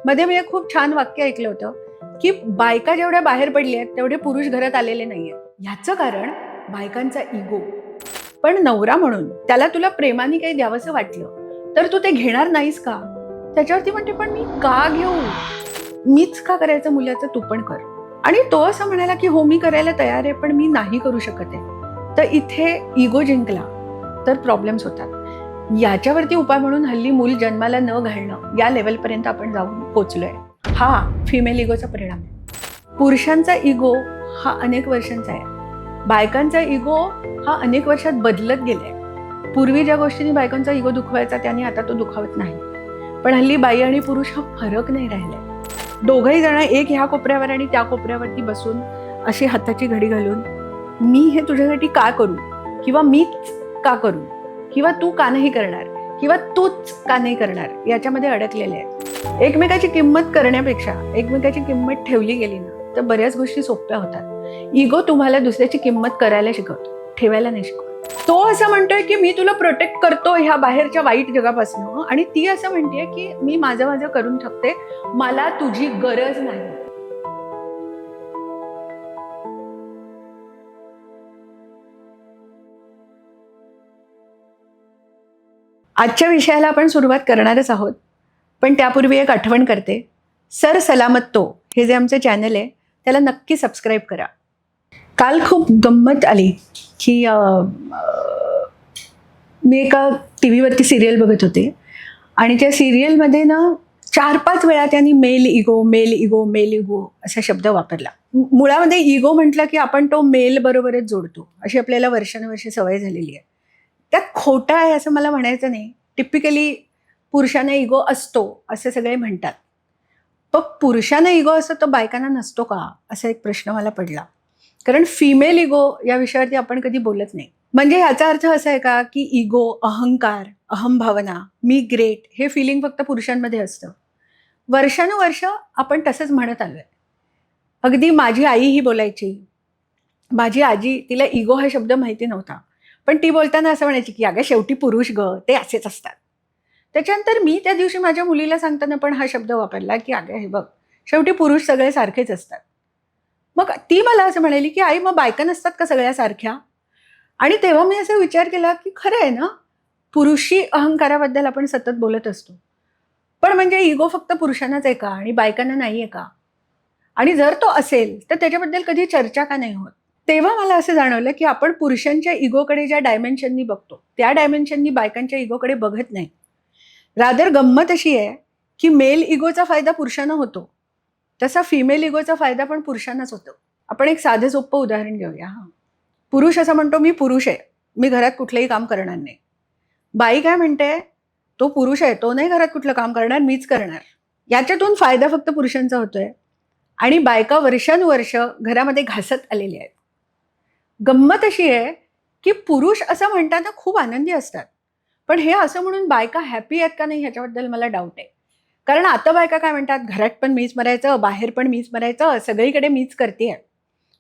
मध्ये मी एक खूप छान वाक्य ऐकलं होतं की बायका जेवढ्या बाहेर पडल्या आहेत तेवढे पुरुष घरात आलेले नाहीयेत. ह्याचं कारण बायकांचा इगो. पण नवरा म्हणून त्याला तुला प्रेमाने काही द्यावंसं वाटलं तर तू ते घेणार नाहीस का? त्याच्यावरती म्हणते पण मी का घेऊ, मीच का करायचं मुलाचं, तू पण कर. आणि तो असं म्हणाला की हो मी करायला तयार आहे पण मी नाही करू शकत आहे. तर इथे इगो जिंकला तर प्रॉब्लेम्स होतात. याच्यावरती उपाय म्हणून हल्ली मूल जन्माला न घालणं या लेवलपर्यंत आपण जाऊन पोचलोय. हा फिमेल इगोचा परिणाम आहे. पुरुषांचा इगो हा अनेक वर्षांचा आहे, बायकांचा इगो हा अनेक वर्षात बदलत गेलाय. पूर्वी ज्या गोष्टींनी बायकांचा इगो दुखवायचा त्याने आता तो दुखावत नाही. पण हल्ली बाई आणि पुरुष हा फरक नाही राहिलाय. दोघही जण एक ह्या कोपऱ्यावर आणि त्या कोपऱ्यावरती बसून अशी हाताची घडी घालून मी हे तुझ्यासाठी का करू, किंवा मीच का करू, किंवा तू का नाही करणार, किंवा तूच का नाही करणार, याच्यामध्ये अडकलेले आहेत. एकमेकाची किंमत करण्यापेक्षा एकमेकाची किंमत ठेवली गेली ना तर बऱ्याच गोष्टी सोप्या होतात. इगो तुम्हाला दुसऱ्याची किंमत करायला शिकवतो, ठेवायला नाही शिकवत. तो असं म्हणतोय की मी तुला प्रोटेक्ट करतो ह्या बाहेरच्या वाईट जगापासून, आणि ती असं म्हणतेय की मी माझं करून ठेवते, मला तुझी गरज नाही. आजच्या विषयाला आपण सुरुवात करणारच आहोत, पण त्यापूर्वी एक आठवण करते. सर सलामत तो हे जे आमचं चॅनल आहे त्याला नक्की सबस्क्राईब करा. काल खूप गंमत आली की मी एका टी व्हीवरती सिरियल बघत होते आणि त्या सिरियलमध्ये ना 4-5 वेळा त्यांनी male ego male ego male ego असा शब्द वापरला. मुळामध्ये इगो म्हटलं की आपण तो मेल बरोबरच जोडतो, अशी आपल्याला वर्षानुवर्ष सवय झालेली आहे. त्यात खोटं आहे असं मला म्हणायचं नाही. टिपिकली पुरुषांना इगो असतो असे सगळे म्हणतात, पण पुरुषांना इगो असतो तर बायकांना नसतो का, असा एक प्रश्न मला पडला. कारण फिमेल इगो या विषयावरती आपण कधी बोलत नाही. म्हणजे ह्याचा अर्थ असा आहे का की इगो, अहंकार, अहमभावना, मी ग्रेट हे फिलिंग फक्त पुरुषांमध्ये असतं? वर्षानुवर्ष आपण तसंच म्हणत आलोय. अगदी माझी आई ही बोलायची, माझी आजी, तिला इगो हा शब्द माहिती नव्हता, पण ती बोलताना असं म्हणायची की अगं शेवटी पुरुष ग, ते असेच असतात. त्याच्यानंतर मी त्या दिवशी माझ्या मुलीला सांगताना पण हा शब्द वापरला की अगं हे बघ, शेवटी पुरुष सगळे सारखेच असतात. मग ती मला असं म्हणाली की आई मग बायका नसतात का सगळ्या सारख्या? आणि तेव्हा मी असा विचार केला की खरं आहे ना, पुरुषी अहंकाराबद्दल आपण सतत बोलत असतो, पण म्हणजे इगो फक्त पुरुषांनाच आहे का आणि बायकांना नाही आहे का? आणि जर तो असेल तर त्याच्याबद्दल कधी चर्चा का नाही होत? तेव्हा मला असं जाणवलं की आपण पुरुषांच्या इगोकडे ज्या डायमेन्शननी बघतो त्या डायमेन्शननी बायकांच्या इगोकडे बघत नाही. रादर गंमत अशी आहे की मेल इगोचा फायदा पुरुषांना होतो, तसा फिमेल इगोचा फायदा पण पुरुषांनाच होतो. आपण एक साधं सोपं उदाहरण घेऊया. पुरुष असं म्हणतो मी पुरुष आहे, मी घरात कुठलंही काम करणार नाही. बाई काय म्हणते, तो पुरुष आहे, तो नाही घरात कुठलं काम करणार, मीच करणार. याच्यातून फायदा फक्त पुरुषांचा होतोय आणि बायका वर्षानुवर्ष घरामध्ये घासत आलेल्या आहेत. गंमत अशी आहे की पुरुष असं म्हणताना खूप आनंदी असतात, पण हे असं म्हणून बायका हॅपी आहेत का नाही ह्याच्याबद्दल मला डाऊट आहे. कारण आता बायका काय म्हणतात, घरात पण मीच मरायचं, बाहेर पण मीच मरायचं, सगळीकडे मीच करते.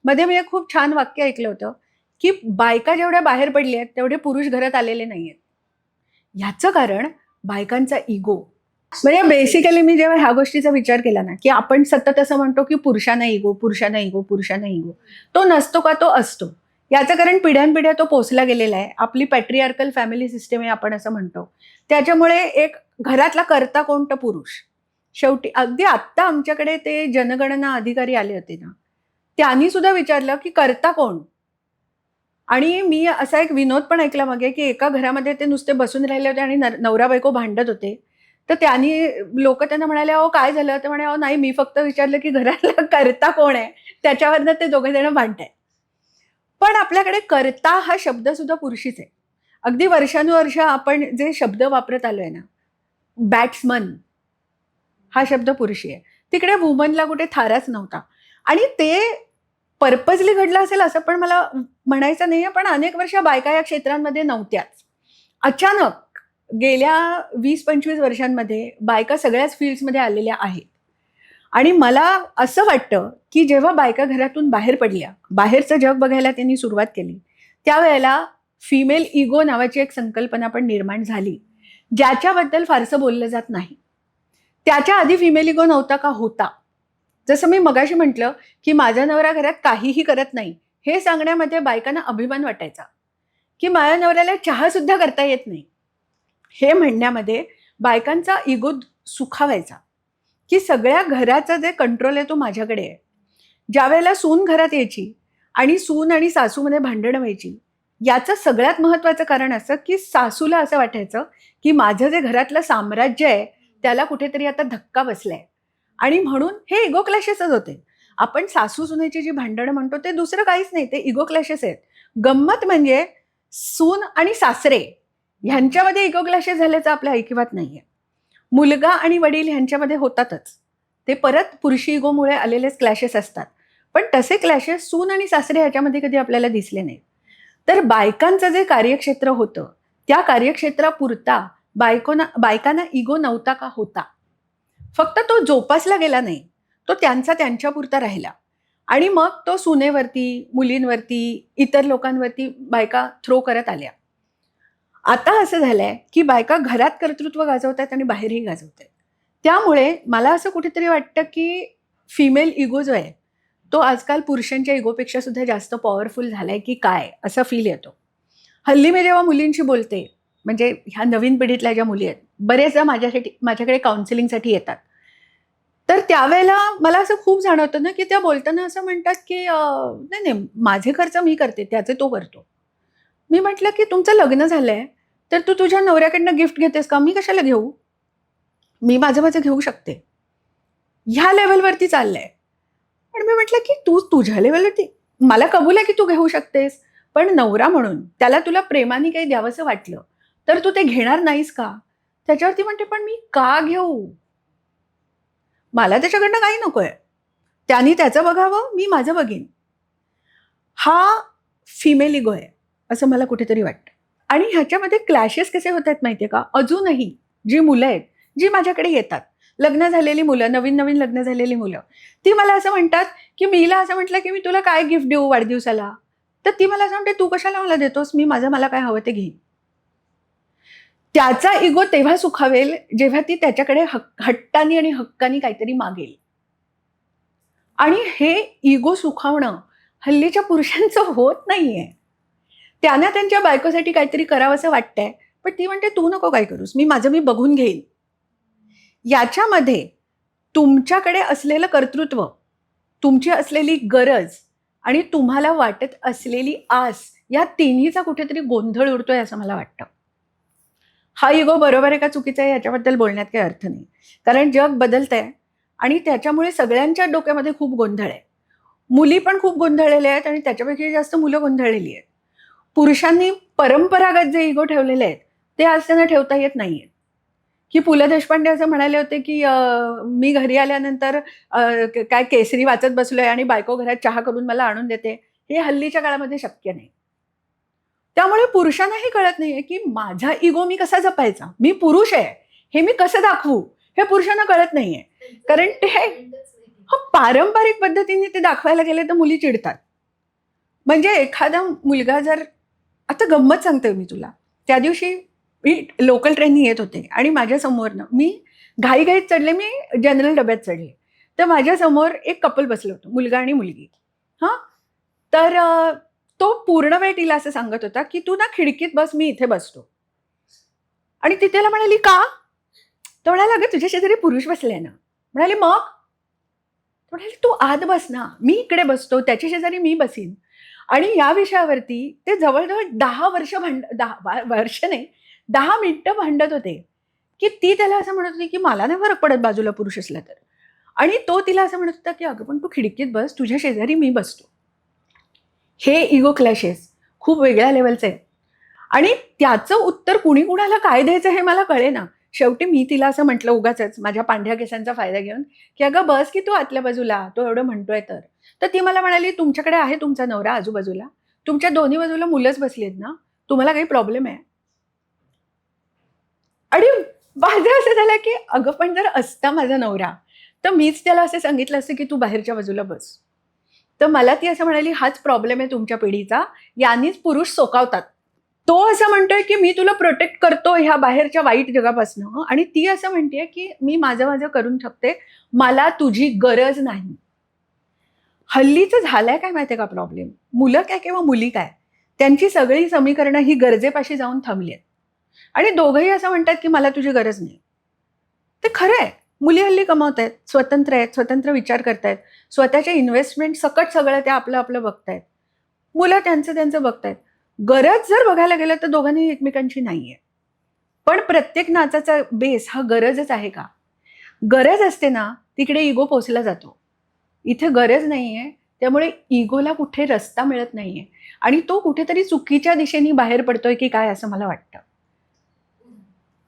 मध्ये मी एक खूप छान वाक्य ऐकलं होतं की बायका जेवढ्या बाहेर पडल्या आहेत तेवढे पुरुष घरात आलेले नाहीयेत. ह्याचं कारण बायकांचा इगो. म्हणजे बेसिकली मी जेव्हा ह्या गोष्टीचा विचार केला ना की आपण सतत असं म्हणतो की पुरुषांना इगो पुरुषांना इगो पुरुषांना इगो, तो नसतो का, तो असतो. याचं कारण पिढ्यानपिढ्या तो पोचला गेलेला आहे. आपली पॅट्रिआर्कल फॅमिली सिस्टम आहे आपण असं म्हणतो. त्याच्यामुळे एक घरातला कर्ता कोण, तर पुरुष. शेवटी अगदी आत्ता आमच्याकडे ते जनगणना अधिकारी आले होते ना, त्यांनी सुद्धा विचारलं की कर्ता कोण. आणि मी असा एक विनोद पण ऐकला मागे की एका घरामध्ये ते नुसते बसून राहिले होते आणि नवरा बायको भांडत होते. तर त्यांनी लोक त्यांना म्हणाले अहो काय झालं, तर म्हणे अहो नाही, मी फक्त विचारलं की घराला कर्ता कोण आहे, त्याच्यावरनं ते दोघे जण भांडताय. पण आपल्याकडे कर्ता हा शब्द सुद्धा पुरुषीच आहे. अगदी वर्षानुवर्ष आपण जे शब्द वापरत आलोय ना, बॅट्समन हा शब्द पुरुषी आहे. तिकडे वुमनला कुठे थाराच नव्हता. आणि ते पर्पजली घडलं असेल असं पण मला म्हणायचं नाहीये, पण अनेक वर्ष बायका या क्षेत्रांमध्ये नव्हत्याच. अचानक गेल्या 20-25 वर्षांमध्ये बायका सगळ्याच फील्ड्समध्ये आलेल्या आहेत. आणि मला असं वाटतं की जेव्हा बायका घरातून बाहेर पडल्या, बाहेरचं जग बघायला त्यांनी सुरुवात केली, त्यावेळेला फिमेल इगो नावाची एक संकल्पना पण निर्माण झाली, ज्याच्याबद्दल फारसं बोललं जात नाही. त्याच्या आधी फिमेल इगो नव्हता का? होता. जसं मी मगाशी म्हटलं की माझा नवरा घरात काहीही करत नाही, हे सांगण्यामध्ये बायकांना अभिमान वाटायचा, की माझ्या नवऱ्याला चहा सुद्धा करता येत नाही, हे म्हणण्यामध्ये बायकांचा इगो सुखावायचा, की सगळ्या घराचा जे कंट्रोल आहे तो माझ्याकडे आहे. ज्या वेळेला सून घरात यायची आणि सून आणि सासूमध्ये भांडणं व्हायची, याचं सगळ्यात महत्त्वाचं कारण असं की सासूला असं वाटायचं की माझं जे घरातलं साम्राज्य आहे त्याला कुठेतरी आता धक्का बसलाय, आणि म्हणून हे इगो क्लॅशेसच होते. आपण सासू सुनेची जी भांडणं म्हणतो ते दुसरं काहीच नाही, ते इगो क्लॅशेस आहेत. गंमत म्हणजे सून आणि सासरे ह्यांच्यामध्ये इगो क्लॅशेस झाल्याचं आपल्या ऐकिवात नाहीये. मुलगा आणि वडील ह्यांच्यामध्ये होतातच, ते परत पुरुषी इगोमुळे आलेलेच क्लॅशेस असतात. पण तसे क्लॅशेस सून आणि सासरे ह्याच्यामध्ये कधी आपल्याला दिसले नाहीत. तर बायकांचं जे कार्यक्षेत्र होतं त्या कार्यक्षेत्रापुरता बायकांना इगो नव्हता का? होता. फक्त तो जोपासला गेला नाही, तो त्यांचा त्यांच्यापुरता राहिला, आणि मग तो सुनेवरती, मुलींवरती, इतर लोकांवरती बायका थ्रो करत आल्या. आता असं झालंय की बायका घरात कर्तृत्व गाजवतात आणि बाहेरही गाजवतात. त्यामुळे मला असं कुठेतरी वाटतं की फिमेल इगो जो आहे तो आजकाल पुरुषांच्या इगोपेक्षा सुद्धा जास्त पॉवरफुल झालाय की काय, असा फील येतो. हल्ली मी जेव्हा मुलींशी बोलते, म्हणजे ह्या नवीन पिढीतल्या ज्या मुली आहेत, बरेचदा माझ्याकडे काउन्सिलिंगसाठी येतात, तर त्यावेळेला मला असं खूप जाणवतं ना की त्या बोलताना असं म्हणतात की नाही नाही, माझे खर्च मी करते, त्याचे तो करतो. मी म्हटलं की तुमचं लग्न झालंय तर तू तुझ्या नवऱ्याकडनं गिफ्ट घेतेस का? मी कशाला घेऊ? मी माझं घेऊ शकते. ह्या लेवलवरती चाललंय. पण मी म्हटलं की तू तुझ्या लेवलवरती, मला कबूल आहे की तू घेऊ शकतेस, पण नवरा म्हणून त्याला तुला प्रेमाने काही द्यावंसं वाटलं तर तू ते घेणार नाहीस का? त्याच्यावरती म्हणते, पण मी का घेऊ? मला त्याच्याकडनं काही नकोय. त्याने त्याचं बघावं, मी माझं बघीन. हा फिमेल इगो आहे असं मला कुठेतरी वाटतं. आणि ह्याच्यामध्ये क्लॅशेस कसे होत आहेत माहितीये का? अजूनही जी मुलं आहेत, जी माझ्याकडे येतात, लग्न झालेली मुलं, नवीन नवीन लग्न झालेली मुलं, ती मला असं म्हणतात की मीला असं म्हटलं की मी तुला काय गिफ्ट देऊ वाढदिवसाला, तर ती मला असं म्हणते, तू कशाला मला देतोस, मी मला काय हवं ते घेईन. त्याचा इगो तेव्हा सुखावेल जेव्हा ती त्याच्याकडे हट्टानी आणि हक्कानी काहीतरी मागेल. आणि हे इगो सुखावणं हल्लीच्या पुरुषांचं होत नाहीये. त्यांना त्यांच्या बायकोसाठी काहीतरी करावंसं वाटतंय, पण ती म्हणते तू नको काय करूस, मी बघून घेईन. याच्यामध्ये तुमच्याकडे असलेलं कर्तृत्व, तुमची असलेली गरज आणि तुम्हाला वाटत असलेली आस, या तिन्हीचा कुठेतरी गोंधळ उडतोय असं मला वाटतं. हा इगो बरोबर आहे का चुकीचा आहे याच्याबद्दल बोलण्यात काही अर्थ नाही, कारण जग बदलतंय आणि त्याच्यामुळे सगळ्यांच्या डोक्यामध्ये खूप गोंधळ आहे. मुली पण खूप गोंधळलेल्या आहेत आणि त्याच्यापेक्षा जास्त मुलं गोंधळलेली आहेत. पुरुषांनी परंपरागत जे इगो ठेवलेले आहेत ते आज त्यांना ठेवता येत नाहीये. की पु ल देशपांडे असं म्हणाले होते की मी घरी आल्यानंतर काय केसरी वाचत बसलोय आणि बायको घरात चहा करून मला आणून देते, हे हल्लीच्या काळामध्ये शक्य नाही. त्यामुळे पुरुषांनाही कळत नाहीये की माझा इगो मी कसा जपायचा, मी पुरुष आहे हे मी कसं दाखवू, हे पुरुषांना कळत नाहीये. कारण ते पारंपरिक पद्धतीने ते दाखवायला गेले तर मुली चिडतात. म्हणजे एखादा मुलगा जर, आता गंमत सांगते मी तुला, त्या दिवशी मी लोकल ट्रेननी येत होते आणि माझ्यासमोरनं मी घाईघाईत चढले, मी जनरल डब्यात चढले, तर माझ्यासमोर एक कपल बसलं होतं, मुलगा आणि मुलगी. हां, तर तो पूर्ण वेळ तिला असं सांगत होता की तू ना खिडकीत बस, मी इथे बसतो. आणि ती त्याला म्हणाली का? तो म्हणाला, अगं तुझ्या शेजारी पुरुष बसले ना. म्हणाली मग? म्हणाली तू आत बस ना, मी इकडे बसतो, त्याच्या शेजारी मी बसीन. आणि या विषयावरती ते जवळजवळ 10 नाही, 10 मिनिटं भांडत होते. की ती त्याला असं म्हणत होती की मला नाही फरक पडत बाजूला पुरुष असला तर, आणि तो तिला असं म्हणत होता की अगं पण तू खिडकीत बस, तुझ्या शेजारी मी बसतो. हे इगो क्लॅशेस खूप वेगळ्या लेवलचे आहे. आणि त्याचं उत्तर कुणी कुणाला काय द्यायचं हे मला कळेना. शेवटी मी तिला असं म्हटलं उगाचच माझ्या पांढऱ्या केसांचा फायदा घेऊन की अगं बस की तू आतल्या बाजूला, तो एवढं म्हणतोय तर. तर ती मला म्हणाली, तुमच्याकडे आहे तुमचा नवरा आजूबाजूला, तुमच्या दोन्ही बाजूला मुलंच बसली आहेत ना, तुम्हाला काही प्रॉब्लेम आहे? आणि माझं असं झालं की अगं पण जर असता माझा नवरा तर मीच त्याला असं सांगितलं असतं की तू बाहेरच्या बाजूला बस. तर मला ती असं म्हणाली, हाच प्रॉब्लेम आहे तुमच्या पिढीचा, यांनीच पुरुष सोकावतात. तो असं म्हणतोय की मी तुला प्रोटेक्ट करतो ह्या बाहेरच्या वाईट जगापासून, आणि ती असं म्हणते की मी माझं माझं करून शकते, मला तुझी गरज नाही. हल्लीचं झालंय काय माहितीये का प्रॉब्लेम, मुलं काय किंवा मुली काय, त्यांची सगळी समीकरणं ही गरजेपाशी जाऊन थांबली आहेत. आणि दोघंही असं म्हणतात की मला तुझी गरज नाही. ते खरं आहे. मुली हल्ली कमावत आहेत, स्वतंत्र आहेत, स्वतंत्र विचार करतायत, स्वतःच्या इन्व्हेस्टमेंट सकट सगळं त्या आपलं आपलं बघतायत. मुलं त्यांचं त्यांचं बघतायत. गरज जर बघायला गेलं तर दोघांनी एकमेकांची नाहीये. पण प्रत्येक नाचाचा बेस हा गरजच आहे का? गरज असते ना, तिकडे इगो पोचला जातो. इथे गरज नाहीये, त्यामुळे इगोला कुठे रस्ता मिळत नाहीये आणि तो कुठेतरी चुकीच्या दिशेने बाहेर पडतोय की काय असं मला वाटतं.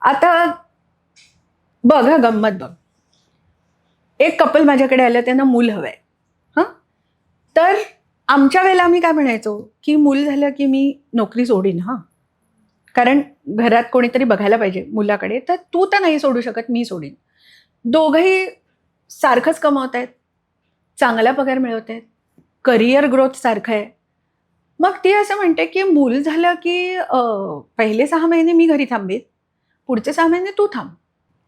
आता बघ हा गंमत बघ. एक कपल माझ्याकडे आलं, त्यांना मूल हवंय. हं? तर आमच्या वेळेला आम्ही काय म्हणायचो की मूल झालं की मी नोकरी सोडीन, हां, कारण घरात कोणीतरी बघायला पाहिजे मुलाकडे, तर तू तर नाही सोडू शकत, मी सोडीन. दोघंही सारखंच कमावत आहेत, चांगला पगार मिळवत आहेत, करिअर ग्रोथ सारखं आहे. मग ती असं म्हणते की मूल झालं की पहिले 6 महिने मी घरी थांबेन, पुढचे 6 महिने तू थांब.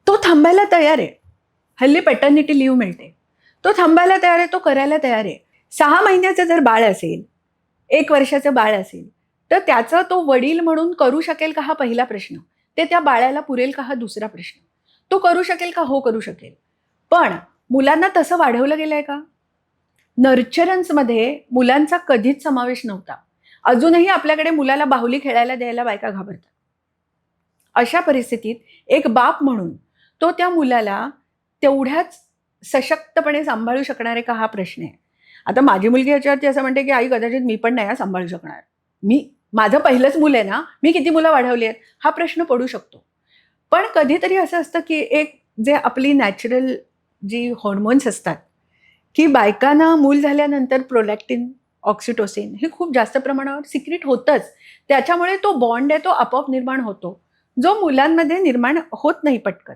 तो थांबायला तयार आहे. हल्ली पॅटर्निटी लीव्ह मिळते. तो थांबायला तयार आहे, तो करायला तयार आहे. 6 महिन्याचं जर बाळ असेल, 1 वर्षाचं बाळ असेल, तर त्याचं तो वडील म्हणून करू शकेल का हा पहिला प्रश्न. ते त्या बाळाला पुरेल का हा दुसरा प्रश्न. तो करू शकेल का? हो, करू शकेल. पण मुलांना तसं वाढवलं गेलंय का? नर्चरन्समध्ये मुलांचा कधीच समावेश नव्हता. अजूनही आपल्याकडे मुलाला बाहुली खेळायला द्यायला बायका घाबरतात. अशा परिस्थितीत एक बाप म्हणून तो त्या मुलाला तेवढ्याच सशक्तपणे सांभाळू शकणार आहे का हा प्रश्न आहे. आता माझी मुलगी याच्यावरती असं म्हणते की आई कदाचित मी पण नाही सांभाळू शकणार, माझं पहिलंच मूल आहे ना, मी किती मुलं वाढवली आहेत, हा प्रश्न पडू शकतो. पण कधीतरी असं असतं की एक जे आपली नॅचरल जी हॉर्मोन्स असतात की बायकांना मूल झाल्यानंतर प्रोलॅक्टिन, ऑक्सिटोसिन हे खूप जास्त प्रमाणावर सिक्रीट होतंच. त्याच्यामुळे तो बॉन्ड आहे तो आपोआप निर्माण होतो, जो मुलांमध्ये निर्माण होत नाही पटकन.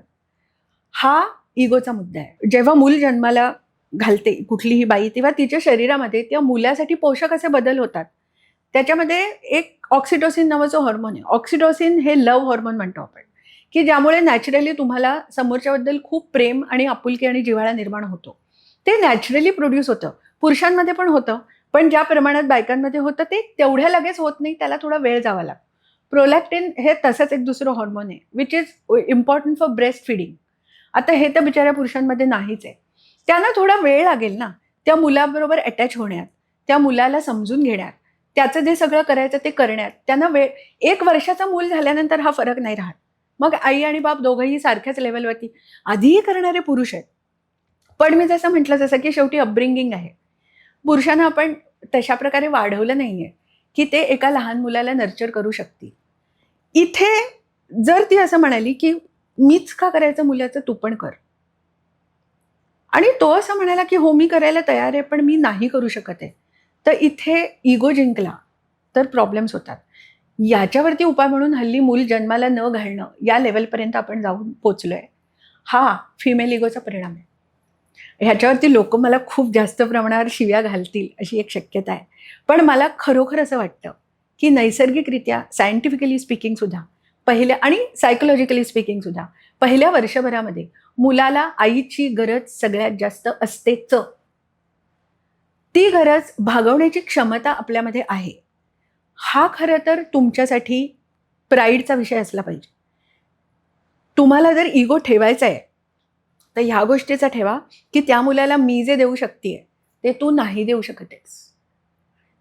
हा इगोचा मुद्दा आहे. जेव्हा मूल जन्माला घालते कुठलीही बाई, तेव्हा तिच्या शरीरामध्ये त्या मुलासाठी पोषक असे बदल होतात. त्याच्यामध्ये एक ऑक्सिटोसिन नावाचं हॉर्मोन आहे. ऑक्सिटोसिन हे लव्ह हॉर्मोन म्हणतो आपण, की ज्यामुळे नॅचरली तुम्हाला समोरच्याबद्दल खूप प्रेम आणि आपुलकी आणि जिव्हाळा निर्माण होतो. ते नॅचरली प्रोड्यूस होतं. पुरुषांमध्ये पण होतं, पण ज्या प्रमाणात बायकांमध्ये होतं ते तेवढ्या लगेच होत नाही, त्याला थोडा वेळ जावा लागतो. प्रोलॅक्टिन हे तसंच एक दुसरं हॉर्मोन आहे, which is important for breast feeding. आता हे तर बिचाऱ्या पुरुषांमध्ये नाहीच आहे. त्यांना थोडा वेळ लागेल ना त्या मुलाबरोबर अटॅच होण्यात, त्या मुलाला समजून घेण्यात, त्याचं जे सगळं करायचं ते करण्यात. त्यांना वेळ, 1 वर्षाचं मूल झाल्यानंतर हा फरक नाही राहत. मग आई आणि बाप दोघंही सारख्याच लेवलवरती आधीही करणारे पुरुष आहेत. पण मी जसं म्हटलं, जसं की शेवटी अपब्रिंगिंग आहे. पुरुषांना आपण तशा प्रकारे वाढवलं नाहीये की ते एका लहान मुलाला नर्चर करू शकतील. इथे जर ती असं म्हणाली की मीच का करायचं मुलाचं, तू पण कर, आणि तो असं म्हणाला की हो मी करायला तयार आहे पण मी नाही करू शकत आहे, तर इथे इगो जिंकला तर प्रॉब्लेम्स होतात. याच्यावरती उपाय म्हणून हल्ली मूल जन्माला न घालणं या लेवलपर्यंत आपण जाऊन पोचलोय. हा फिमेल इगोचा परिणाम आहे. ह्याच्यावरती लोक मला खूप जास्त प्रमाणावर शिव्या घालतील अशी एक शक्यता आहे. पण मला खरोखर असं वाटतं की नैसर्गिकरित्या सायंटिफिकली स्पीकिंग सुद्धा पहिल्या आणि सायकोलॉजिकली स्पीकिंग सुद्धा पहिल्या वर्षभरामध्ये मुलाला आईची गरज सगळ्यात जास्त असतेच. ती गरज भागवण्याची क्षमता आपल्यामध्ये आहे. हा खरं तर तुमच्यासाठी प्राईडचा विषय असला पाहिजे. तुम्हाला जर इगो ठेवायचा आहे तर ह्या गोष्टीचा ठेवा की त्या मुलाला मी जे देऊ शकतेय ते तू नाही देऊ शकत आहेस.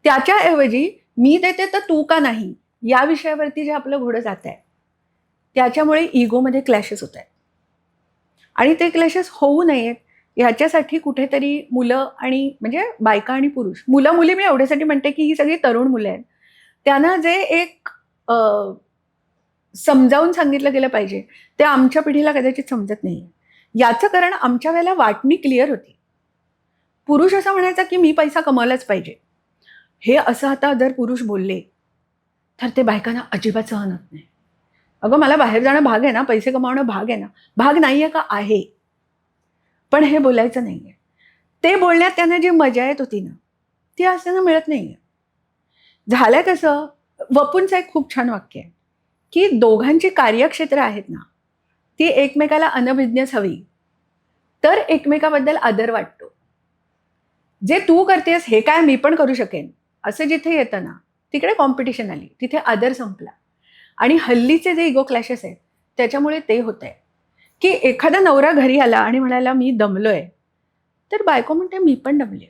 त्याच्याऐवजी मी देते तर तू का नाही या विषयावरती जे आपलं घोडं जात आहे त्याच्यामुळे इगोमध्ये क्लॅशेस होत आहेत. आणि ते क्लॅशेस होऊ नयेत ह्याच्यासाठी कुठेतरी मुलं आणि म्हणजे बायका आणि पुरुष, मुलं मुली मी एवढ्यासाठी म्हणते की ही सगळी तरुण मुलं आहेत, त्यांना जे एक समजावून सांगितलं गेलं पाहिजे ते आमच्या पिढीला कदाचित समजत नाही. याचं कारण आमच्या वेळेला वाटणी क्लिअर होती. पुरुष असा म्हणायचा की मी पैसा कमवलाच पाहिजे. हे असं आता जर पुरुष बोलले तर ते बायकांना अजिबात सहन होत नाही. अगं मला बाहेर जाणं भाग आहे ना, पैसे कमावणं भाग आहे ना. भाग नाही आहे का? आहे. पण हे बोलायचं नाही आहे. ते बोलण्यात त्यांना जी मजा येत होती ना ती आज त्यांना मिळत नाही आहे. झालंय कसं, वपूंचं एक खूप छान वाक्य आहे की दोघांची कार्यक्षेत्र आहेत ना, ती एकमेकाला अनभिज्ञच हवी, तर एकमेकाबद्दल आदर वाटतो. जे तू करतेस हे काय मी पण करू शकेन असं जिथे येतं ना, तिकडे कॉम्पिटिशन आली, तिथे आदर संपला. आणि हल्लीचे जे इगो क्लॅशेस आहेत त्याच्यामुळे ते होत आहे की एखादा नवरा घरी आला आणि म्हणाला मी दमलोय, तर बायको म्हणते मी पण दमले.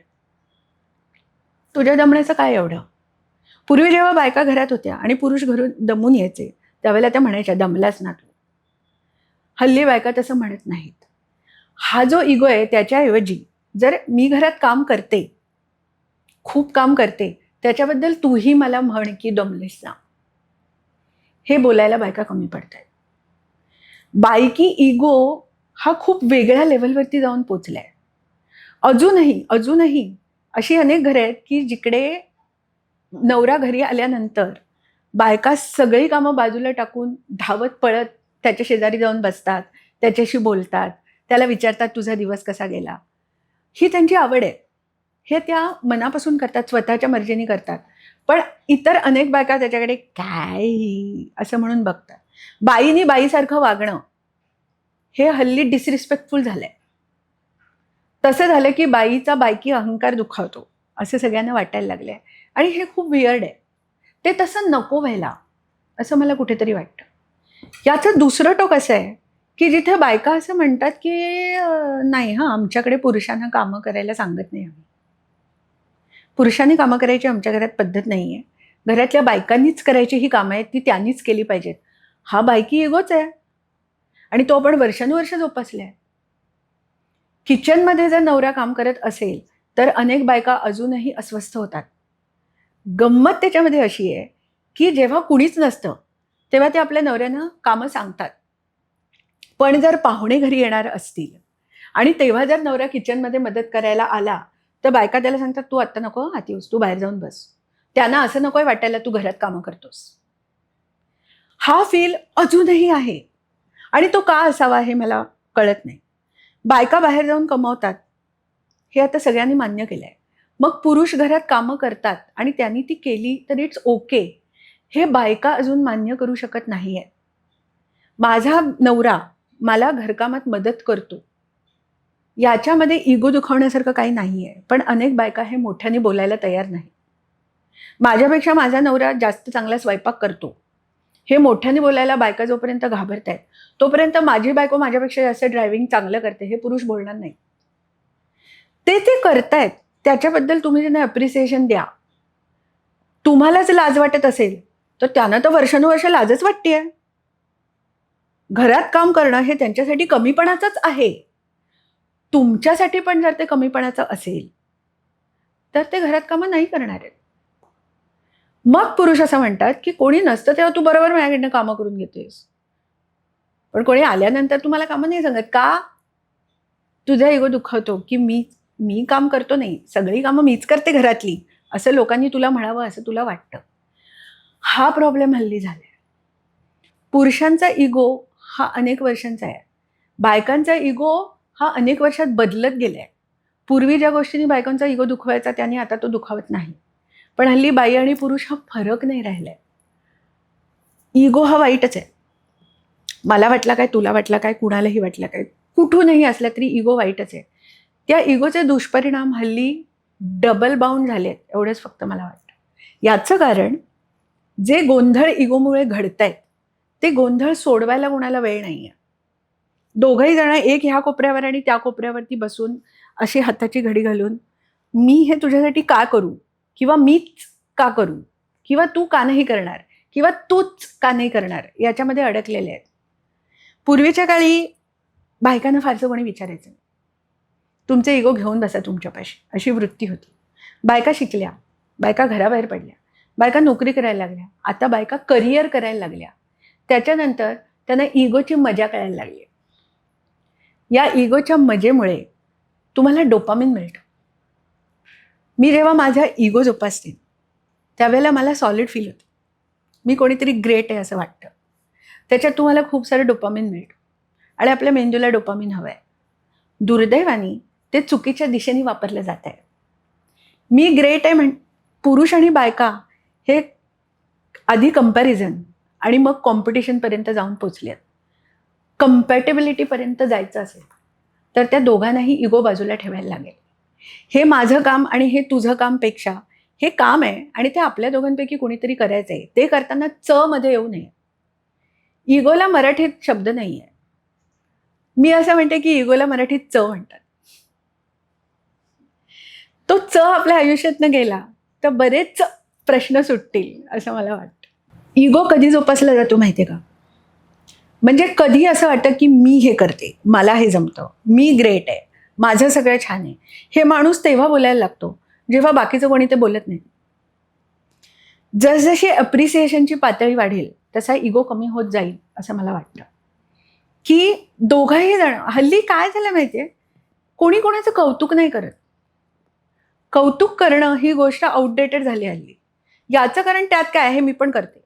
तुझ्या दमण्याचं काय एवढं? पूर्वी जेव्हा बायका घरात होत्या आणि पुरुष घरून दमून यायचे त्यावेळेला त्या म्हणायच्या दमलास ना तू. हल्ली बायका तसं म्हणत नाहीत. हा जो इगो आहे त्याच्याऐवजी जर मी घरात काम करते, खूप काम करते, त्याच्याबद्दल तूही मला म्हण की दमलीस ना, हे बोलायला बायका कमी पडतात. बायकी इगो हा खूप वेगळ्या लेवलवरती जाऊन पोचलाय. अजूनही अशी अनेक घरे आहेत की जिकडे नवरा घरी आल्यानंतर बायका सगळी कामं बाजूला टाकून धावत पळत त्याच्या शेजारी जाऊन बसतात, त्याच्याशी बोलतात, त्याला विचारतात तुझा दिवस कसा गेला. ही त्यांची आवड आहे, हे त्या मनापासून करतात, स्वतःच्या मर्जीने करतात. पण इतर अनेक बायका त्याच्याकडे काय असं म्हणून बघतात. बाईनी बाईसारखं वागणं हे हल्ली डिसरिस्पेक्टफुल झालंय. तसं झालं की बाईचा बायकी अहंकार दुखावतो असं सगळ्यांना वाटायला लागलंय आणि हे खूप वियर्ड आहे. ते तसं नको व्हायला असं मला कुठेतरी वाटतं. याचं दुसरं टोक असं आहे की जिथे बायका असं म्हणतात की नाही हां, आमच्याकडे पुरुषांना कामं करायला सांगत नाही आम्ही, पुरुषांनी कामं करायची आमच्या घरात पद्धत नाही आहे, घरातल्या बायकांनीच करायची ही कामं आहेत, ती त्यांनीच केली पाहिजेत. हा बायकी इगोच आहे आणि तो आपण वर्षानुवर्ष जोपासलाय. किचनमध्ये जर नवरा काम करत असेल तर अनेक बायका अजूनही अस्वस्थ होतात. गंमत त्याच्यामध्ये अशी आहे की जेव्हा कुणीच नसतं तेव्हा ते आपल्या नवऱ्यांना कामं सांगतात. पण जर पाहुणे घरी येणार असतील आणि तेव्हा जर नवरा किचनमध्ये मदत करायला आला तर बायका त्याला सांगतात तू आत्ता नको आत येऊस, तू बाहेर जाऊन बस. त्यांना असं नकोय वाटायला तू घरात कामं करतोस. हा फील अजूनही आहे आणि तो का असावा हे मला कळत नाही. बायका बाहेर जाऊन कमावतात हे आता सगळ्यांनी मान्य केलंय. मग पुरुष घरात कामं करतात आणि त्यांनी ती केली तर इट्स ओके, हे बायका अजून मान्य करू शकत नाहीये. माझा नवरा मला घरकामात मदत करतो याच्यामध्ये इगो दुखावण्यासारखं काही नाहीये, पण अनेक बायका हे मोठ्याने बोलायला तयार नाही. माझ्यापेक्षा माझा नवरा जास्त चांगला स्वयंपाक करतो हे मोठ्याने बोलायला बायका जोपर्यंत घाबरतायत तोपर्यंत माझी बायको माझ्यापेक्षा जास्त ड्रायव्हिंग चांगलं करते हे पुरुष बोलणार नाही. ते करतायत त्याच्याबद्दल तुम्ही त्यांना अप्रिसिएशन द्या. तुम्हालाच लाज वाटत असेल तर त्यांना तर वर्षानुवर्ष लाजच वाटतेय. घरात काम करणं हे त्यांच्यासाठी कमीपणाचंच आहे. तुमच्यासाठी पण जर ते कमीपणाचं असेल तर ते घरात कामं नाही करणार आहेत. मग पुरुष असं म्हणतात की कोणी नसतं तेव्हा तू बरोबर माझ्याकडनं कामं करून घेतेस, पण कोणी आल्यानंतर तुम्हाला कामं नाही सांगत का? तुझा इगो दुखावतो की मी काम करतो नाही, सगळी कामं मीच करते घरातली, असं लोकांनी तुला म्हणावं असं तुला वाटतं. हा प्रॉब्लेम हल्ली झालाय. पुरुषांचा इगो हा अनेक वर्षांचा आहे, बायकांचा इगो हा अनेक वर्षात बदलत गेलाय. पूर्वी ज्या गोष्टींनी बायकांचा इगो दुखवायचा त्याने आता तो दुखावत नाही. पण हल्ली बाई आणि पुरुष हा फरक नाही राहिलाय. इगो हा वाईटच आहे. मला वाटला काय, तुला वाटला काय, कुणालाही वाटला काय, कुठूनही असला तरी इगो वाईटच आहे. त्या इगोचे दुष्परिणाम हल्ली डबल बाउंड झाले आहेत एवढंच फक्त मला वाटतं. याचं कारण जे गोंधळ इगोमुळे घडतायत ते गोंधळ सोडवायला कोणाला वेळ नाही आहे. दोघंही जण एक ह्या कोपऱ्यावर आणि त्या कोपऱ्यावरती बसून अशी हाताची घडी घालून मी हे तुझ्यासाठी का करू, किंवा मीच का करू, किंवा तू का नाही करणार, किंवा तूच का नाही करणार, याच्यामध्ये अडकलेले आहेत. पूर्वीच्या काळी बायकांना फारसं कोणी विचारायचं, तुमचे इगो घेऊन बसा तुमच्यापाशी, अशी वृत्ती होती. बायका शिकल्या, बायका घराबाहेर पडल्या, बायका नोकरी करायला लागल्या, आता बायका करिअर करायला लागल्या. त्याच्यानंतर त्यांना इगोची मजा कळायला लागली. या इगोच्या मजेमुळे तुम्हाला डोपामिन मिळतं. मी जेव्हा माझा इगो जोपासते त्यावेळेला मला सॉलिड फील होतं, मी कोणीतरी ग्रेट आहे असं वाटतं. त्याच्यात तुम्हाला खूप सारं डोपामिन मिळतं आणि आपल्या मेंदूला डोपामिन हवं आहे. दुर्दैवाने ते चुकीच्या दिशेने वापरलं जात आहे. मी ग्रेट आहे पुरुष आणि बायका हे आधी कंपॅरिझन आणि मग कॉम्पिटिशनपर्यंत जाऊन पोचले आहेत. कम्पॅटेबिलिटीपर्यंत जायचं असेल तर त्या दोघांनाही इगो बाजूला ठेवायला लागेल. हे माझं काम आणि हे तुझं कामपेक्षा हे काम आहे आणि ते आपल्या दोघांपैकी कोणीतरी करायचं आहे. ते करताना च मध्ये येऊ नये. इगोला मराठीत शब्द नाही आहे. मी असं म्हणते की इगोला मराठीत च म्हणतात. तो च आपल्या आयुष्यातनं गेला तर बरेच प्रश्न सुटतील असं मला वाटतं. इगो कधी जोपासला जातो माहिती आहे का? म्हणजे कधी असं वाटतं की मी हे करते, मला हे जमतं, मी ग्रेट आहे, माझं सगळं छान आहे, हे माणूस तेव्हा बोलायला लागतो जेव्हा बाकीचं कोणी ते बोलत नाही. जसजशी अप्रिसिएशनची पातळी वाढेल तसा इगो कमी होत जाईल असं मला वाटतं. की दोघंही जण हल्ली काय झालं माहितीये, कोणी कोणाचं कौतुक नाही करत. कौतुक करणं ही गोष्ट आउटडेटेड झाली हल्ली. याचं कारण त्यात काय आहे, मी पण करते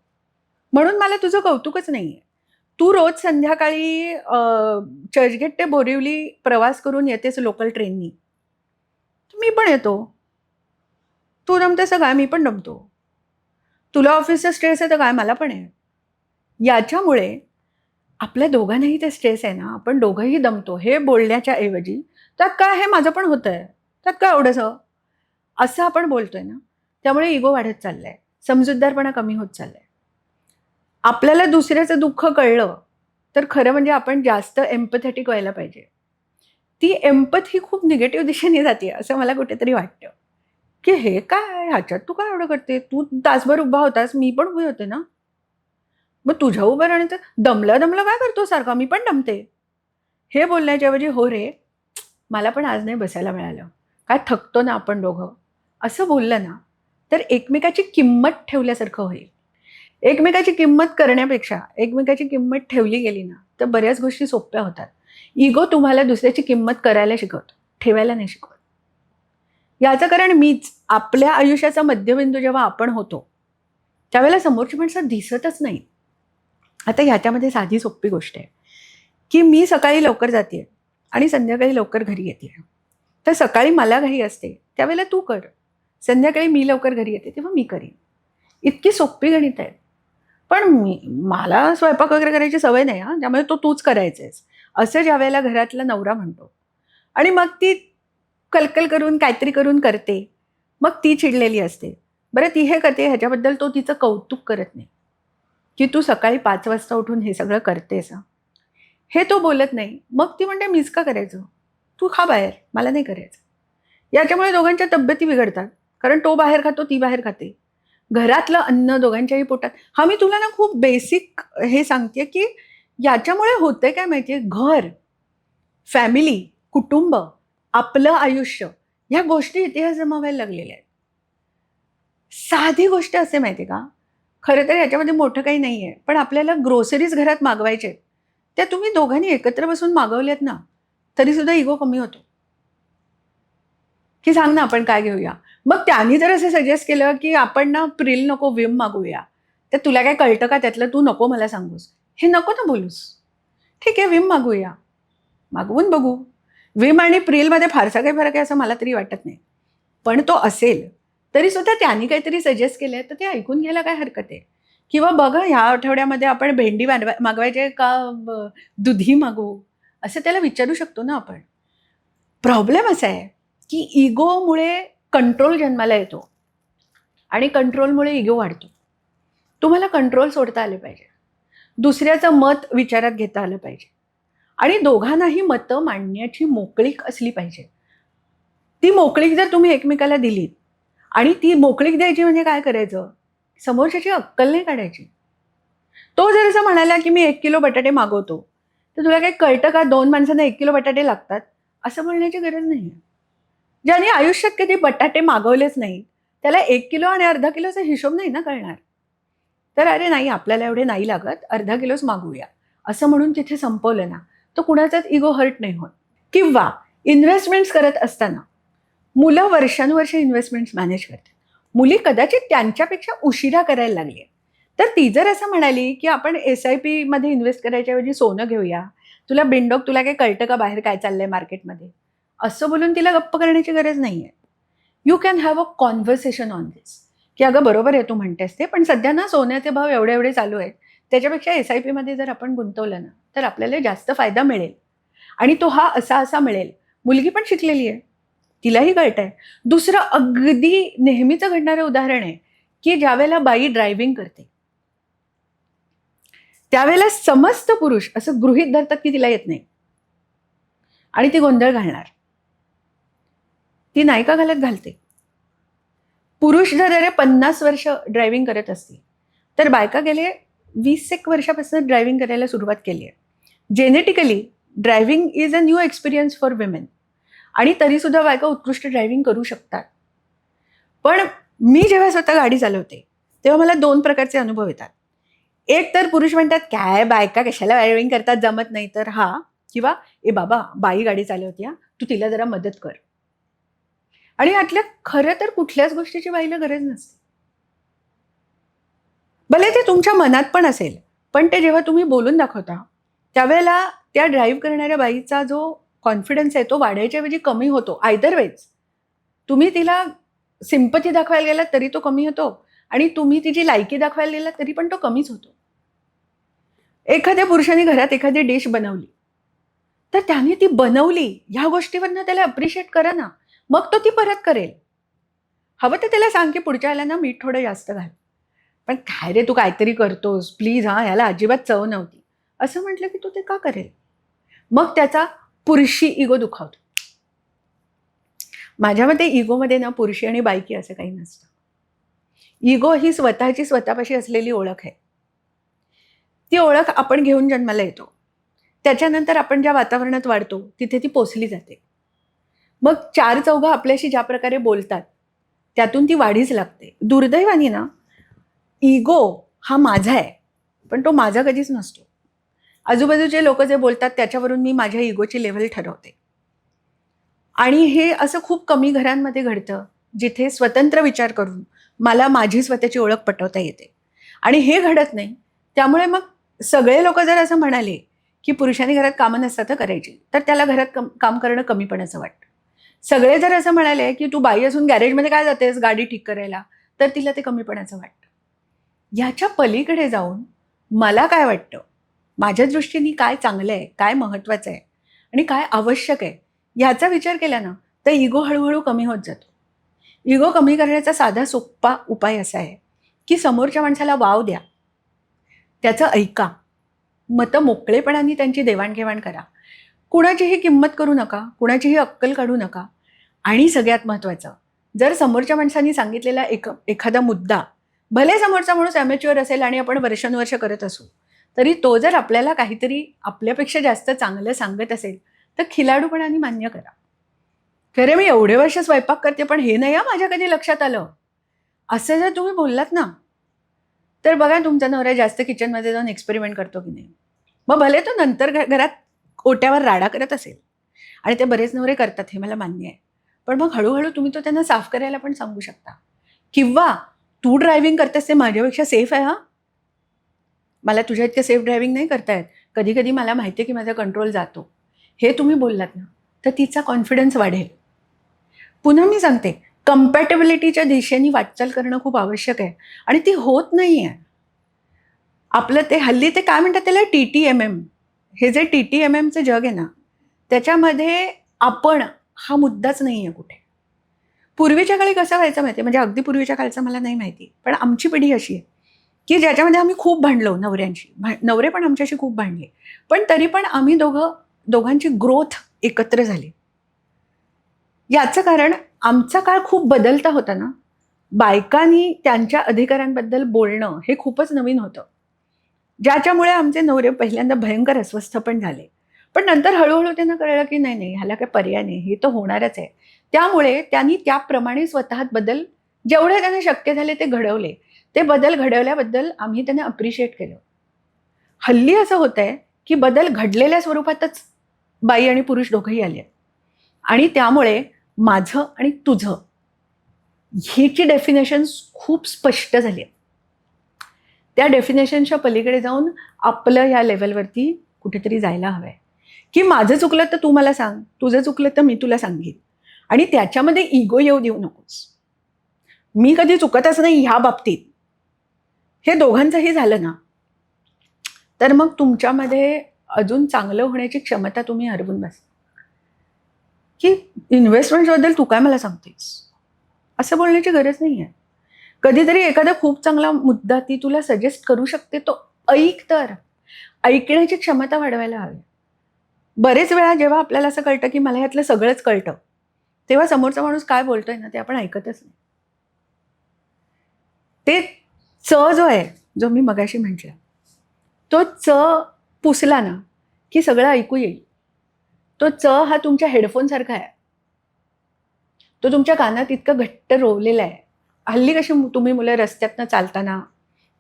म्हणून मला तुझं कौतुकच नाहीये. तू रोज संध्याकाळी चर्चगेट ते बोरिवली प्रवास करून येतेस लोकल ट्रेननी, मी पण येतो. तू दमतेस काय, मी पण दमतो. तुला ऑफिसचा स्ट्रेस आहे तर काय, मला पण आहे. याच्यामुळे आपल्या दोघांनाही ते स्ट्रेस आहे ना, आपण दोघंही दमतो हे बोलण्याच्या ऐवजी त्यात काय, हे माझं पण होतं आहे, त्यात काय एवढंसं, असं आपण बोलतोय ना. त्यामुळे इगो वाढत चाललाय, समजूतदारपणा कमी होत चाललाय. आपल्याला दुसऱ्याचं दुःख कळलं तर खरं म्हणजे आपण जास्त एम्पथेटिक व्हायला पाहिजे. ती एम्पथी खूप निगेटिव्ह दिशेने जाते असं मला कुठेतरी वाटतं. की हे काय, ह्याच्यात तू काय एवढं करते, तू तासभर उभा होतास, मी पण उभी होते ना, मग तुझ्या उभं राहण्याचं दमलं काय करतो सारखा, मी पण दमते. हे बोलण्याच्या ऐवजी हो रे, मला पण आज नाही बसायला मिळालं, काय थकतो ना आपण दोघं, असं बोललं ना तर एकमेकाची किंमत ठेवल्यासारखं होईल. एकमेकाची किंमत करण्यापेक्षा एकमेकाची किंमत ठेवली गेली ना तर बऱ्याच गोष्टी सोप्या होतात. इगो तुम्हाला दुसऱ्याची किंमत करायला शिकवतो, ठेवायला नाही शिकवत. याचं कारण मीच. आपल्या आयुष्याचा मध्यबिंदू जेव्हा आपण होतो त्यावेळेला समोरची माणसं दिसतच नाही. आता ह्याच्यामध्ये साधी सोपी गोष्ट आहे की मी सकाळी लवकर जाते आणि संध्याकाळी लवकर घरी येते. तर सकाळी मला घाई असते त्यावेळेला तू कर, संध्याकाळी मी लवकर घरी येते तेव्हा मी करीन. इतकी सोपी गणित आहेत. पण मला स्वयंपाक वगैरे करायची सवय नाही हां, त्यामुळे तो तूच करायचंयस असं ज्या वेळेला घरातला नवरा म्हणतो आणि मग ती कलकल करून काहीतरी करून करते, मग ती चिडलेली असते. बरं ती हे करते ह्याच्याबद्दल तो तिचं कौतुक करत नाही की तू सकाळी 5 वाजता उठून हे सगळं करतेस, हे तो बोलत नाही. मग ती म्हणते मीच का करायचं, तू खा बाहेर, मला नाही करायचं. याच्यामुळे दोघांच्या तब्येती बिघडतात, कारण तो बाहेर खातो, ती बाहेर खाते. घरातलं अन्न दोघांच्याही पोटात. हा मी तुला ना खूप बेसिक हे सांगते की याच्यामुळे होतंय काय माहितीये, घर, फॅमिली, कुटुंब, आपलं आयुष्य, ह्या गोष्टी इतिहास जमावायला लागलेल्या आहेत. साधी गोष्ट असे माहिती का, खरं तर ह्याच्यामध्ये मोठं काही नाही आहे, पण आपल्याला ग्रोसरीज घरात मागवायचे, त्या तुम्ही दोघांनी एकत्र बसून मागवल्यात ना तरी सुद्धा इगो कमी होतो. की सांग ना आपण काय घेऊया. मग त्यांनी जर असं सजेस्ट केलं की आपण ना प्रिल नको विम मागवूया, तर तुला काय कळतं का त्यातलं, तू नको मला सांगूस, हे नको ना बोलूस. ठीक आहे विम मागवूया, मागवून बघू. विम आणि प्रिलमध्ये फारसा काही फरक आहे असं मला तरी वाटत नाही, पण तो असेल तरी सुद्धा त्यांनी काहीतरी सजेस्ट केलं तर ते ऐकून घ्यायला काय हरकत आहे. किंवा बघा ह्या आठवड्यामध्ये आपण भेंडी मागवायचे का दुधी मागवू, असं त्याला विचारू शकतो ना आपण. प्रॉब्लेम असा आहे की इगोमुळे कंट्रोल जन्माला येतो आणि कंट्रोलमुळे इगो वाढतो. तुम्हाला कंट्रोल सोडता आले पाहिजे, दुसऱ्याचं मत विचारात घेता आलं पाहिजे आणि दोघांनाही मतं मांडण्याची मोकळीक असली पाहिजे. ती मोकळीक जर तुम्ही एकमेकाला दिलीत, आणि ती मोकळीक द्यायची म्हणजे काय करायचं, समोरच्याची अक्कल नाही काढायची. तो जर असं म्हणाला की मी 1 किलो बटाटे मागवतो, तर तुला काही कळतं का 2 माणसांना 1 किलो बटाटे लागतात, असं म्हणण्याची गरज नाही. ज्याने आयुष्यात कधी बटाटे मागवलेच नाही त्याला 1 किलो आणि अर्धा किलोचा हिशोब नाही ना कळणार. तर अरे नाही आपल्याला एवढे नाही लागत, अर्धा किलोच मागवूया असं म्हणून तिथे संपवलं ना तर कुणाचाच इगो हर्ट नाही होत. किंवा इन्व्हेस्टमेंट्स करत असताना मुलं वर्षानुवर्ष इन्व्हेस्टमेंट्स मॅनेज करतात, मुली कदाचित त्यांच्यापेक्षा उशिरा करायला लागली. तर ती जर असं म्हणाली की आपण SIP मध्ये इन्व्हेस्ट करायच्या ऐवजी सोनं घेऊया, तुला बिंडोक, तुला काय कळतं का बाहेर काय चाललंय मार्केटमध्ये, असं बोलून तिला गप्प करण्याची गरज नाही आहे. You can have a conversation on this की अगं बरोबर आहे तू म्हणतेस ते, पण सध्या ना सोन्याचे भाव एवढे एवढे चालू आहेत, त्याच्यापेक्षा SIP मध्ये जर आपण गुंतवलं ना तर आपल्याला जास्त फायदा मिळेल आणि तो हा असा असा मिळेल. मुलगी पण शिकलेली आहे, तिलाही कळतंय. दुसरं अगदी नेहमीचं घडणारं उदाहरण आहे की ज्यावेळेला बाई ड्रायव्हिंग करते त्यावेळेला समस्त पुरुष असं गृहीत धरतात की तिला येत नाही आणि ती गोंधळ घालणार. ती नाही का घालते. पुरुष जर 50 वर्ष ड्रायव्हिंग करत असतील तर बायका गेले 20 वर्षापासून ड्रायव्हिंग करायला सुरुवात केली आहे. Genetically driving is a new experience for women आणि तरीसुद्धा बायका उत्कृष्ट ड्रायव्हिंग करू शकतात. पण मी जेव्हा स्वतः गाडी चालवते तेव्हा मला 2 प्रकारचे अनुभव येतात. एक तर पुरुष म्हणतात काय बायका कशाला ड्रायव्हिंग करतात, जमत नाही तर हा, किंवा ए बाबा बाई गाडी चालवते तू तिला जरा मदत कर. आणि यातल्या खरं तर कुठल्याच गोष्टीची बाईला गरज नसते. भले ते तुमच्या मनात पण असेल, पण ते जेव्हा तुम्ही बोलून दाखवता त्यावेळेला त्या ड्राईव्ह करणाऱ्या बाईचा जो कॉन्फिडन्स आहे तो वाढायच्या ऐवजी कमी होतो. आयदर वेज तुम्ही तिला सिंपथी दाखवायला गेलात तरी तो कमी होतो आणि तुम्ही तिची लायकी दाखवायला गेलात तरी पण तो कमीच होतो. एखाद्या पुरुषाने घरात एखादी डिश बनवली तर त्याने ती बनवली ह्या गोष्टीवरनं त्याला अप्रिशिएट करा ना, मग तो ती परत करेल. हवं तर त्याला सांग की पुढच्या आल्या ना मीठ थोडं जास्त घाल, पण काय रे तू काहीतरी करतोस प्लीज, ह्याला अजिबात चव नव्हती असं म्हटलं की तो ते का करेल. मग त्याचा पुरुषी इगो दुखावतो. माझ्या मते इगोमध्ये ना पुरुषी आणि बायकी असं काही नसतं. इगो ही स्वतःची स्वतःपाशी असलेली ओळख आहे. ती ओळख आपण घेऊन जन्माला येतो, त्याच्यानंतर आपण ज्या वातावरणात वाढतो तिथे ती पोचली जाते. मग 4 चौघं आपल्याशी ज्या प्रकारे बोलतात त्यातून ती वाढीच लागते. दुर्दैवाने ना इगो हा माझा आहे, पण तो माझा कधीच नसतो. आजूबाजूचे लोक जे बोलतात त्याच्यावरून मी माझ्या इगोची लेव्हल ठरवते. आणि हे असं खूप कमी घरांमध्ये घडतं जिथे स्वतंत्र विचार करून मला माझी स्वतःची ओळख पटवता येते. आणि हे घडत नाही. त्यामुळे मग सगळे लोक जर असं म्हणाले की पुरुषांनी घरात कामं नसतात तर करायची, तर त्याला घरात काम करणं कमीपणाचं वाटतं. सगळे जर असं म्हणाले की तू बाई असून गॅरेजमध्ये काय जातेस गाडी ठीक करायला, तर तिला ते कमीपणाचं वाटतं. ह्याच्या पलीकडे जाऊन मला काय वाटतं, माझ्या दृष्टीने काय चांगलं आहे, काय महत्त्वाचं आहे आणि काय आवश्यक आहे ह्याचा विचार केला ना तर इगो हळूहळू कमी होत जातो. इगो कमी करण्याचा साधा सोपा उपाय असा आहे की समोरच्या माणसाला वाव द्या, त्याचं ऐका, मतं मोकळेपणाने त्यांची देवाणघेवाण करा, कुणाचीही किंमत करू नका, कुणाचीही अक्कल काढू नका. आणि सगळ्यात महत्त्वाचं, जर समोरच्या माणसांनी सांगितलेला एखादा मुद्दा, भले समोरचा माणूस ॲमेच्युअर असेल आणि आपण वर्षानुवर्ष करत असू, तरी तो जर आपल्याला काहीतरी आपल्यापेक्षा जास्त चांगलं सांगत असेल तर खिलाडूपणाने मान्य करा. खरे मी एवढे वर्ष स्वयंपाक करते पण हे नाही माझ्या कधी लक्षात आलं, असं जर तुम्ही बोललात ना तर बघा तुमचा नवरा जास्त किचनमध्ये जाऊन एक्सपेरिमेंट करतो की नाही. मग भले तो नंतर घरात ओट्यावर राडा करत असेल, आणि ते बरेच नवरे करतात हे मला मान्य आहे, पण मग हळूहळू तुम्ही तो त्यांना साफ करायला पण सांगू शकता. किंवा तू ड्रायव्हिंग करतेस ते माझ्यापेक्षा सेफ आहे, मला तुझ्या इतकं सेफ ड्रायव्हिंग नाही करता येत, कधी कधी मला माहिती आहे की माझा कंट्रोल जातो, हे तुम्ही बोललात ना तर तिचा कॉन्फिडन्स वाढेल. पुन्हा मी सांगते, कम्पॅटेबिलिटीच्या दिशेने वाटचाल करणं खूप आवश्यक आहे आणि ती होत नाही आहे. आपलं ते हल्ली ते काय म्हणतात त्याला TTMM, हे जे TTMMचं जग आहे ना त्याच्यामध्ये आपण हा मुद्दाच नाही आहे कुठे. पूर्वीच्या काळी कसं व्हायचं माहिती आहे, म्हणजे अगदी पूर्वीच्या काळचं मला नाही माहिती, पण आमची पिढी अशी आहे की ज्याच्यामध्ये आम्ही खूप भांडलो नवऱ्यांशी, नवरे पण आमच्याशी खूप भांडले, पण तरी पण आम्ही दोघांची ग्रोथ एकत्र झाली. याचं कारण आमचा काळ खूप बदलता होता ना, बायकांनी त्यांच्या अधिकारांबद्दल बोलणं हे खूपच नवीन होतं, ज्याच्यामुळे आमचे नवरे पहिल्यांदा भयंकर अस्वस्थ पण झाले. पण नंतर हळूहळू त्यांना कळलं की नाही नाही ह्याला काय पर्याय नाही, हे तर होणारच आहे. त्यामुळे त्यांनी त्याप्रमाणे स्वतःत बदल जेवढे त्यांना शक्य झाले ते घडवले. ते बदल घडवल्याबद्दल आम्ही त्यांना अप्रिशिएट केलं. हल्ली असं होत आहे की बदल घडलेल्या स्वरूपातच बाई आणि पुरुष दोघंही आले आणि त्यामुळे माझं आणि तुझं हीची डेफिनेशन्स खूप स्पष्ट झाली आहे. त्या डेफिनेशनच्या पलीकडे जाऊन आपलं ह्या लेवलवरती कुठेतरी जायला हवं आहे की माझं चुकलं तर तू मला सांग, तुझं चुकलं तर मी तुला सांगेन, आणि त्याच्यामध्ये इगो येऊ देऊ नकोस. मी कधी चुकतच नाही ह्या बाबतीत, हे दोघांचंही झालं ना, तर मग तुमच्यामध्ये अजून चांगलं होण्याची क्षमता तुम्ही हरवून बसा. की इन्व्हेस्टमेंटबद्दल तू काय मला सांगतेस, असं बोलण्याची गरज नाही आहे. कधीतरी एखादा खूप चांगला मुद्दा ती तुला सजेस्ट करू शकते, तो ऐक. तर ऐकण्याची क्षमता वाढवायला हवी. बरेच वेळा जेव्हा आपल्याला असं कळतं की मला यातलं सगळंच कळतं, तेव्हा समोरचा माणूस काय बोलतोय ना ते आपण ऐकतच नाही. ते जो आहे, जो मी मगाशी म्हटलं, तो पुसला ना की सगळं ऐकू येईल. तो हा तुमच्या हेडफोनसारखा आहे. तो तुमच्या कानात इतकं घट्ट रोवलेला आहे. हल्ली कशी तुम्ही मुलं रस्त्यातनं चालताना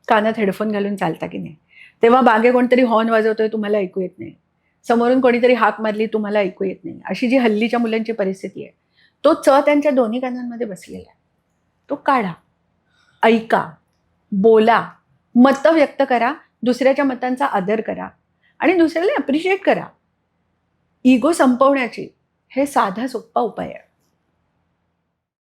कानात हेडफोन घालून चालता की नाही, तेव्हा मागे कोणतरी हॉर्न वाजवतोय, तुम्हाला ऐकू येत नाही. समोरून कोणीतरी हाक मारली, तुम्हाला ऐकू येत नाही. अशी जी हल्लीच्या मुलांची परिस्थिती आहे, तो त्यांच्या दोन्ही कानांमध्ये बसलेला आहे. तो काढा, ऐका, बोला, मतं व्यक्त करा, दुसऱ्याच्या मतांचा आदर करा आणि दुसऱ्याला अप्रिशिएट करा. इगो संपवण्याची हे साधा सोप्पा उपाय आहे.